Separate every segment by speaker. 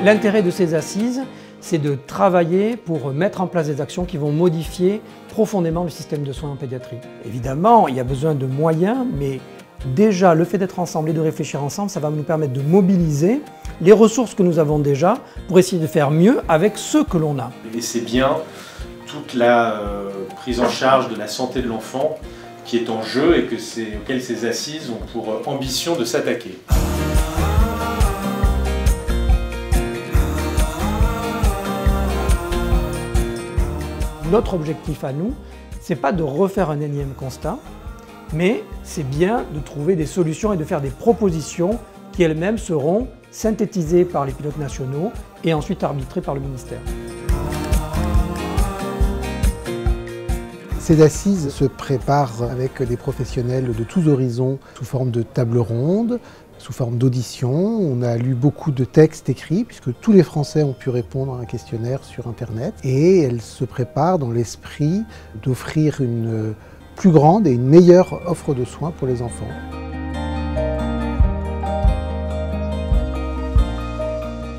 Speaker 1: L'intérêt de ces assises, c'est de travailler pour mettre en place des actions qui vont modifier profondément le système de soins en pédiatrie. Évidemment, il y a besoin de moyens, mais déjà le fait d'être ensemble et de réfléchir ensemble, ça va nous permettre de mobiliser les ressources que nous avons déjà pour essayer de faire mieux avec ce que l'on a.
Speaker 2: Et c'est bien toute la prise en charge de la santé de l'enfant qui est en jeu et auquel ces assises ont pour ambition de s'attaquer.
Speaker 1: Notre objectif à nous, ce n'est pas de refaire un énième constat, mais c'est bien de trouver des solutions et de faire des propositions qui elles-mêmes seront synthétisées par les pilotes nationaux et ensuite arbitrées par le ministère.
Speaker 3: Ces assises se préparent avec des professionnels de tous horizons sous forme de table ronde, sous forme d'audition. On a lu beaucoup de textes écrits puisque tous les Français ont pu répondre à un questionnaire sur Internet et elles se préparent dans l'esprit d'offrir une plus grande et une meilleure offre de soins pour les enfants.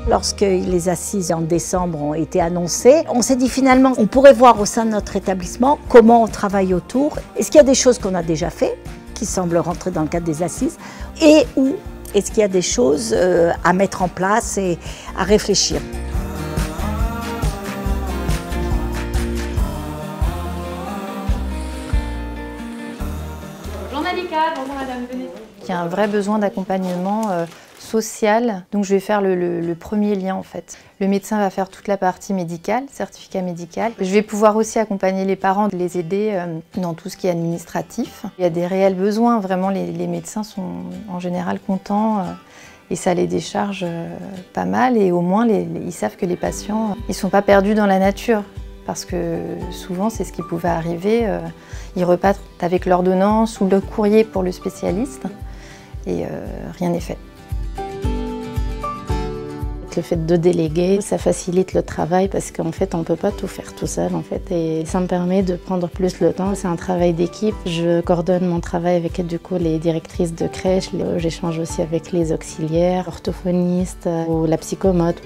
Speaker 4: Lorsque les assises en décembre ont été annoncées, on s'est dit finalement on pourrait voir au sein de notre établissement comment on travaille autour. Est-ce qu'il y a des choses qu'on a déjà fait qui semblent rentrer dans le cadre des assises et où est-ce qu'il y a des choses à mettre en place et à réfléchir.
Speaker 5: Bonjour Malika, bonjour madame, venez.
Speaker 6: Il y a un vrai besoin d'accompagnement social, donc je vais faire le premier lien en fait. Le médecin va faire toute la partie médicale, certificat médical. Je vais pouvoir aussi accompagner les parents, les aider dans tout ce qui est administratif. Il y a des réels besoins, vraiment les médecins sont en général contents et ça les décharge pas mal et au moins ils savent que les patients ils sont pas perdus dans la nature. Parce que souvent, c'est ce qui pouvait arriver, ils repartent avec l'ordonnance ou le courrier pour le spécialiste et rien n'est fait.
Speaker 7: Le fait de déléguer, ça facilite le travail parce qu'en fait, on ne peut pas tout faire tout seul en fait et ça me permet de prendre plus le temps. C'est un travail d'équipe. Je coordonne mon travail avec du coup les directrices de crèche. J'échange aussi avec les auxiliaires, orthophonistes ou la psychomote.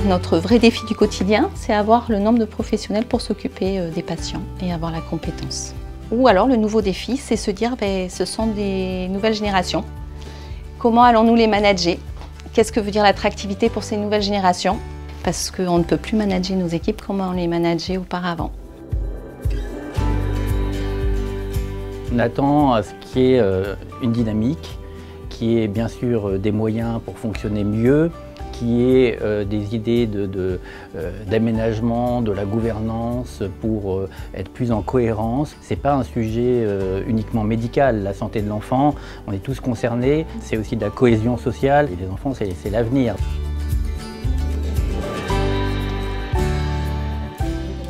Speaker 8: Notre vrai défi du quotidien, c'est avoir le nombre de professionnels pour s'occuper des patients et avoir la compétence. Ou alors le nouveau défi, c'est se dire ce sont des nouvelles générations. Comment allons-nous les manager? Qu'est-ce que veut dire l'attractivité pour ces nouvelles générations? Parce qu'on ne peut plus manager nos équipes comme on les manageait auparavant.
Speaker 9: On attend à ce qu'il y ait une dynamique, qui est bien sûr des moyens pour fonctionner mieux, qui est des idées d'aménagement, de la gouvernance pour être plus en cohérence. Ce n'est pas un sujet uniquement médical, la santé de l'enfant, on est tous concernés. C'est aussi de la cohésion sociale et les enfants, c'est l'avenir.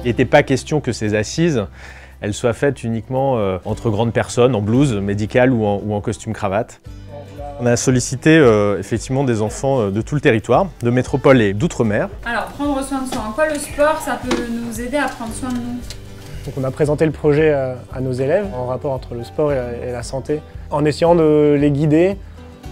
Speaker 2: Il n'était pas question que ces assises elles soient faites uniquement entre grandes personnes, en blouse médicale ou en costume cravate. On a sollicité effectivement des enfants de tout le territoire, de métropole et d'outre-mer.
Speaker 5: Alors, prendre soin de soi, en quoi le sport, ça peut nous aider à prendre soin de nous?
Speaker 10: Donc on a présenté le projet à nos élèves en rapport entre le sport et la santé, en essayant de les guider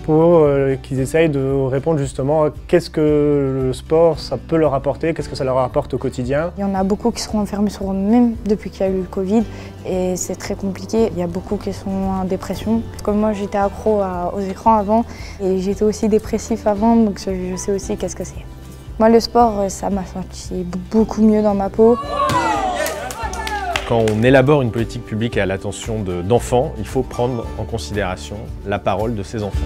Speaker 10: pour qu'ils essayent de répondre justement à qu'est-ce que le sport ça peut leur apporter, qu'est-ce que ça leur apporte au quotidien.
Speaker 11: Il y en a beaucoup qui seront enfermés sur eux-mêmes depuis qu'il y a eu le Covid et c'est très compliqué. Il y a beaucoup qui sont en dépression. Comme moi j'étais accro aux écrans avant et j'étais aussi dépressif avant donc je sais aussi qu'est-ce que c'est. Moi le sport ça m'a senti beaucoup mieux dans ma peau.
Speaker 2: Quand on élabore une politique publique à l'attention d'enfants, il faut prendre en considération la parole de ces enfants.